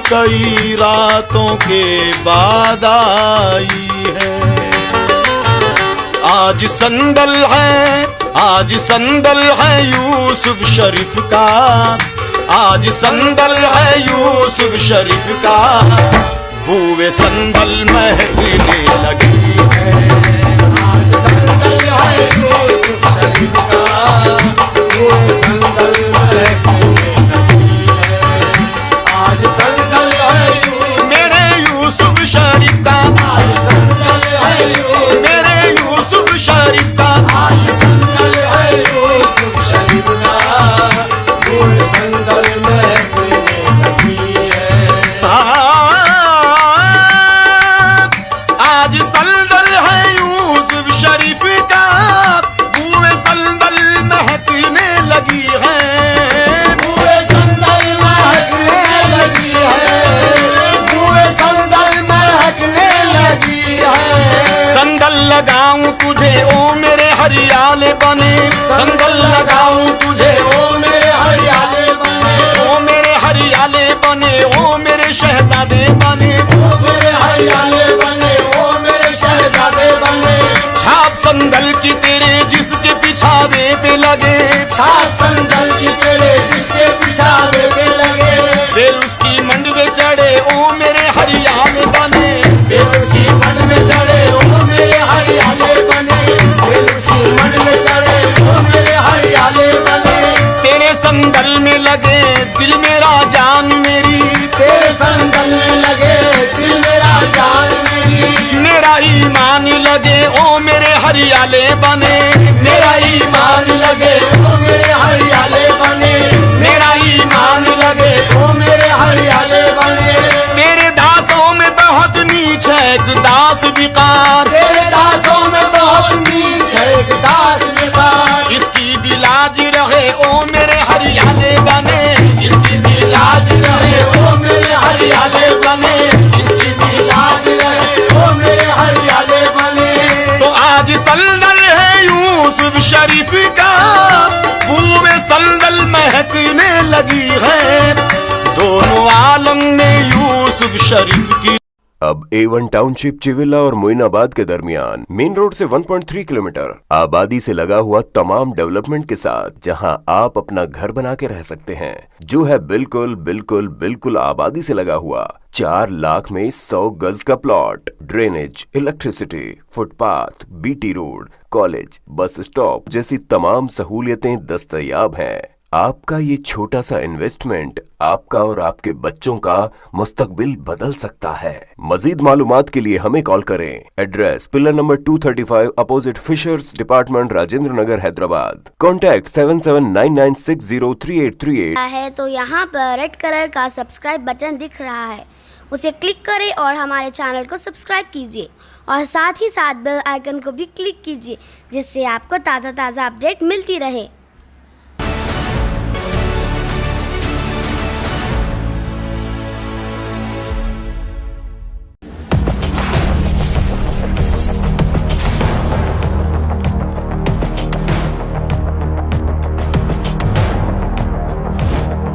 कई रातों के बाद आई है। आज संदल है, आज संदल है यूसुफ शरीफ का, आज संदल है यूसुफ शरीफ का, बूए संदल महकने लगी है। आज संदल है यूसुफ शरीफ का, बूए संदल महकने लगी है। आज संदल है मेरे यूसुफ शरीफ का, आज संदल है मेरे यूसुफ शरीफ का, आज संदल है यूसुफ शरीफ का, बूए संदल महकने लगी है। आज संदल है यूसुफ शरीफ का, बूए संदल महकने लगी है। बूए संदल महकने लगी है, बूए संदल महकने लगी है। संदल लगाऊं तुझे ओ मेरे हरियाले बने, संदल लगाऊं तुझे ओ मेरे हरियाले बने, ओ मेरे हरियाले बने, ओ मेरे शहजादे बने, ओ मेरे हरियाले बने, ओ मेरे शहजादे बने। छाप संदल की तेरे जिसके पिछावे पे लगे, छाप संदल की तेरे जिसके पिछावे पे लगे, फिर उसकी मंडवे चढ़े ओ मेरे हरियाले बने। फिर उसी मन में चढ़े ओ मेरे हरियाले बने, फिर उसी मन में चढ़े ओ मेरे हरियाले बने। तेरे संदल में लगे दिल मेरा जान मेरी, तेरे संदल में लगे दिल मेरा जान मेरी, मेरा ईमान लगे ओ मेरे हरियाले बने, मेरा ईमान लगे ओ मेरे हरियाले बने, मेरा ईमान लगे। ओ मेरे हरियाले बने। तेरे दासों में बहुत नीच है एक दास विकार, तेरे दासों में बहुत नीच है एक दास विकार, इसकी भी लाज रहे ओ मेरे हरियाले बने, इसकी भी लाज रहे ओ मेरे हरियाले बने, इसकी भी लाज रहे ओ मेरे हरियाले बने। तो आज संदल है यूसुफ शरीफ का, बूए संदल महकने लगी है। दोनों आलम में यूसुफ शरीफ की। अब A1 टाउनशिप चिविला और मोइनाबाद के दरमियान मेन रोड से 1.3 किलोमीटर आबादी से लगा हुआ तमाम डेवलपमेंट के साथ जहां आप अपना घर बना के रह सकते हैं, जो है बिल्कुल बिल्कुल बिल्कुल आबादी से लगा हुआ। 4 लाख में 100 गज का plot, drainage, electricity, footpath, BT road, college, bus stop जैसी तमाम सहूलियतें दस्तयाब हैं। आपका ये छोटा सा इन्वेस्टमेंट आपका और आपके बच्चों का मुस्तकबिल बदल सकता है। मजीद मालूमात के लिए हमें कॉल करें। Address pillar number 235 opposite fishers department, Rajendra Nagar, Hyderabad. Contact 7799603838 है तो यहाँ पर रेड कलर का सब्सक्राइब बटन दिख रहा है, उसे क्लिक करें और हमारे चैनल को सब्सक्राइब कीजिए और साथ ही साथ बेल आइकन को भी क्लिक कीजिए, जिससे आपको ताज़ा अपडेट मिलती रहे।